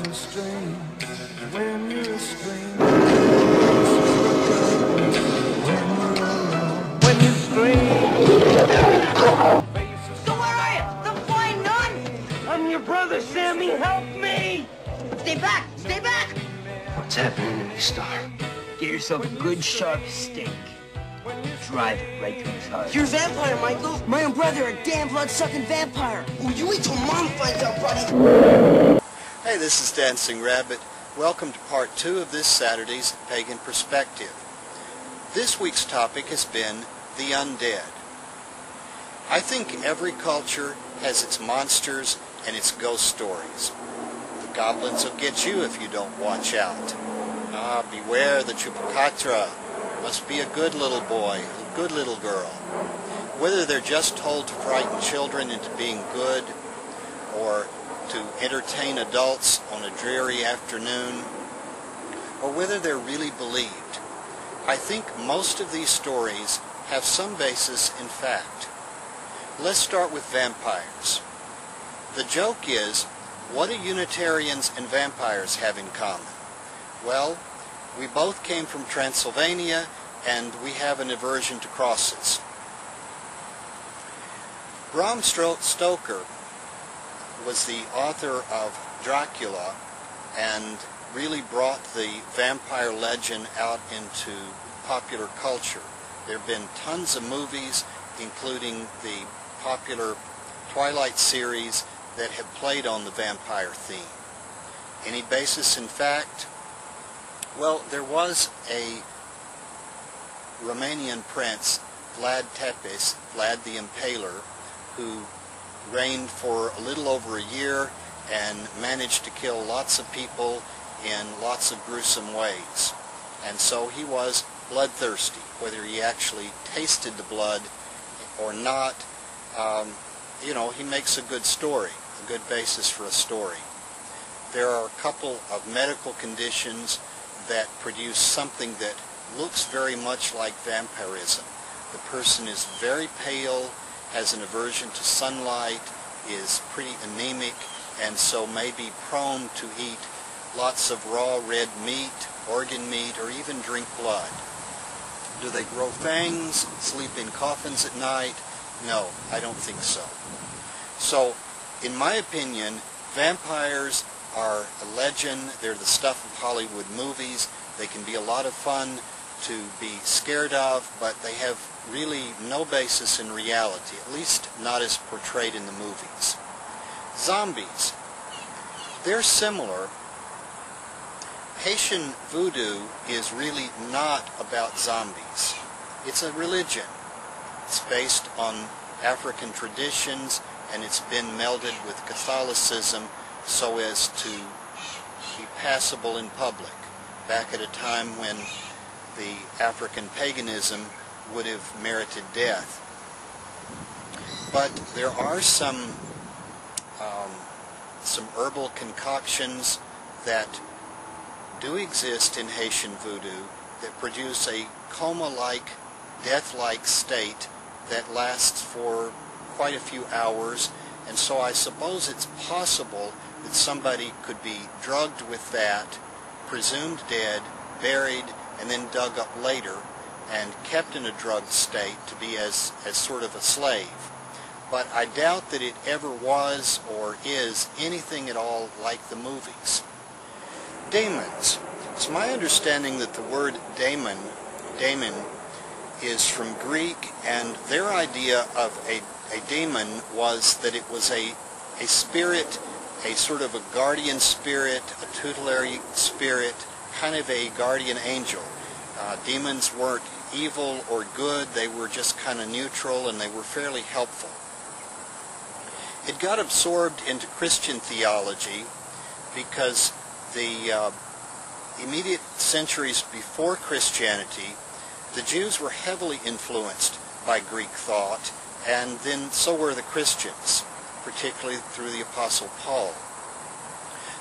you're strange, when you're a stranger, when you're alone, when you're strange. So where are you? The flying nun? I'm your brother, Sammy. Help me! Stay back! Stay back! What's happening in the star? Get yourself a good sharp stick. Drive it right through his heart. You're a vampire, Michael. My own brother, a damn blood-sucking vampire. Oh, you wait till Mom finds out, buddy. Hey, this is Dancing Rabbit. Welcome to part 2 of this Saturday's Pagan Perspective. This week's topic has been the undead. I think every culture has its monsters and its ghost stories. The goblins will get you if you don't watch out. Beware the chupacabra. Must be a good little boy, a good little girl. Whether they're just told to frighten children into being good, or to entertain adults on a dreary afternoon, or whether they're really believed, I think most of these stories have some basis in fact. Let's start with vampires. The joke is, what do Unitarians and vampires have in common? Well, we both came from Transylvania, and we have an aversion to crosses. Bram Stoker was the author of Dracula and really brought the vampire legend out into popular culture. There have been tons of movies, including the popular Twilight series, that have played on the vampire theme. Any basis in fact? Well, there was a Romanian prince, Vlad Tepes, Vlad the Impaler, who reigned for a little over a year and managed to kill lots of people in lots of gruesome ways. And so he was bloodthirsty. Whether he actually tasted the blood or not, he makes a good story, a good basis for a story. There are a couple of medical conditions that produce something that looks very much like vampirism. The person is very pale, has an aversion to sunlight, is pretty anemic, and so may be prone to eat lots of raw red meat, organ meat, or even drink blood. Do they grow fangs, sleep in coffins at night? No, I don't think so. So, in my opinion, vampires are a legend. They're the stuff of Hollywood movies. They can be a lot of fun to be scared of, but they have really no basis in reality, at least not as portrayed in the movies. Zombies. They're similar. Haitian voodoo is really not about zombies. It's a religion. It's based on African traditions, and it's been melded with Catholicism so as to be passable in public, back at a time when the African paganism would have merited death. But there are some herbal concoctions that do exist in Haitian voodoo that produce a coma-like, death-like state that lasts for quite a few hours, and so I suppose it's possible that somebody could be drugged with that, presumed dead, buried, and then dug up later and kept in a drugged state to be as sort of a slave. But I doubt that it ever was or is anything at all like the movies. Demons. It's my understanding that the word daemon is from Greek, and their idea of a demon was that it was a spirit, a sort of a guardian spirit, a tutelary spirit, kind of a guardian angel. Demons weren't evil or good, they were just kind of neutral, and they were fairly helpful. It got absorbed into Christian theology because the immediate centuries before Christianity, the Jews were heavily influenced by Greek thought, and then so were the Christians, particularly through the Apostle Paul.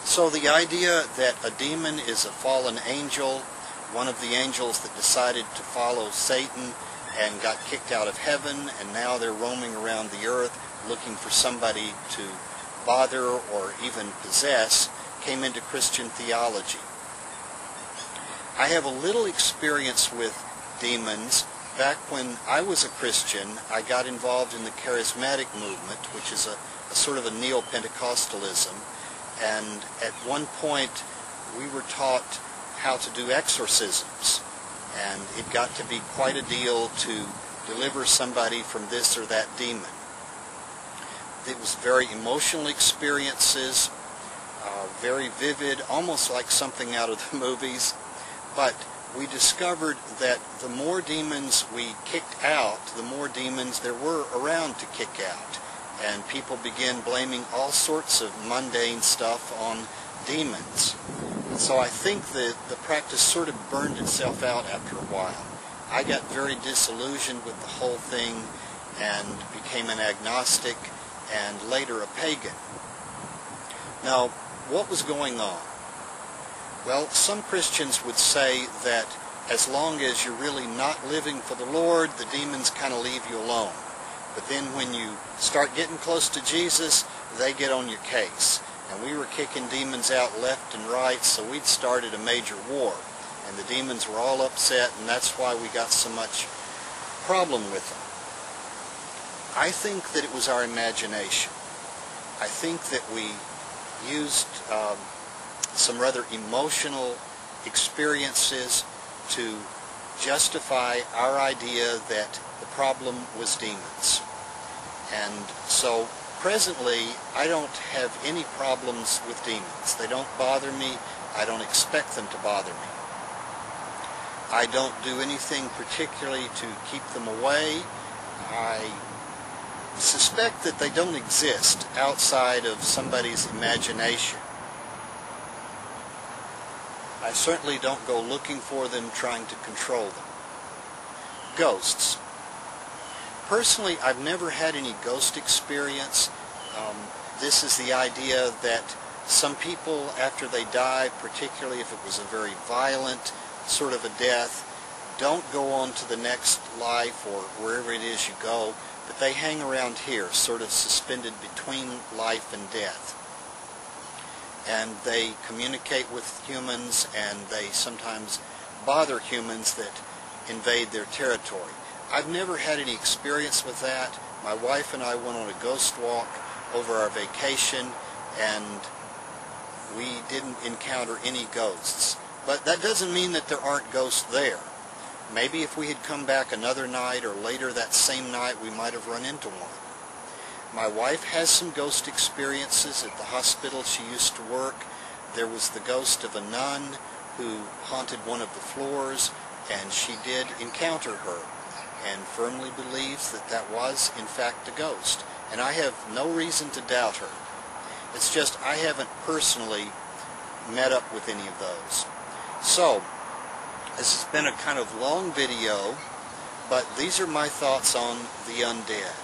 So the idea that a demon is a fallen angel, one of the angels that decided to follow Satan and got kicked out of heaven, and now they're roaming around the earth looking for somebody to bother or even possess, came into Christian theology. I have a little experience with demons. Back when I was a Christian, I got involved in the charismatic movement, which is a sort of a neo-Pentecostalism, and at one point we were taught how to do exorcisms, and it got to be quite a deal to deliver somebody from this or that demon. It was very emotional experiences, very vivid, almost like something out of the movies, but we discovered that the more demons we kicked out, the more demons there were around to kick out. And people began blaming all sorts of mundane stuff on demons. So I think that the practice sort of burned itself out after a while. I got very disillusioned with the whole thing and became an agnostic and later a pagan. Now, what was going on? Well, some Christians would say that as long as you're really not living for the Lord, the demons kind of leave you alone. But then when you start getting close to Jesus, they get on your case. And we were kicking demons out left and right, so we'd started a major war. And the demons were all upset, and that's why we got so much problem with them. I think that it was our imagination. I think that we used some rather emotional experiences to justify our idea that the problem was demons. And so presently I don't have any problems with demons. They don't bother me. I don't expect them to bother me. I don't do anything particularly to keep them away. I suspect that they don't exist outside of somebody's imagination. I certainly don't go looking for them, trying to control them. Ghosts. Personally, I've never had any ghost experience. This is the idea that some people, after they die, particularly if it was a very violent sort of a death, don't go on to the next life or wherever it is you go, but they hang around here, sort of suspended between life and death. And they communicate with humans, and they sometimes bother humans that invade their territory. I've never had any experience with that. My wife and I went on a ghost walk over our vacation, and we didn't encounter any ghosts. But that doesn't mean that there aren't ghosts there. Maybe if we had come back another night or later that same night, we might have run into one. My wife has some ghost experiences at the hospital she used to work. There was the ghost of a nun who haunted one of the floors, and she did encounter her and firmly believes that that was in fact a ghost. And I have no reason to doubt her. It's just I haven't personally met up with any of those. So, this has been a kind of long video, but these are my thoughts on the undead.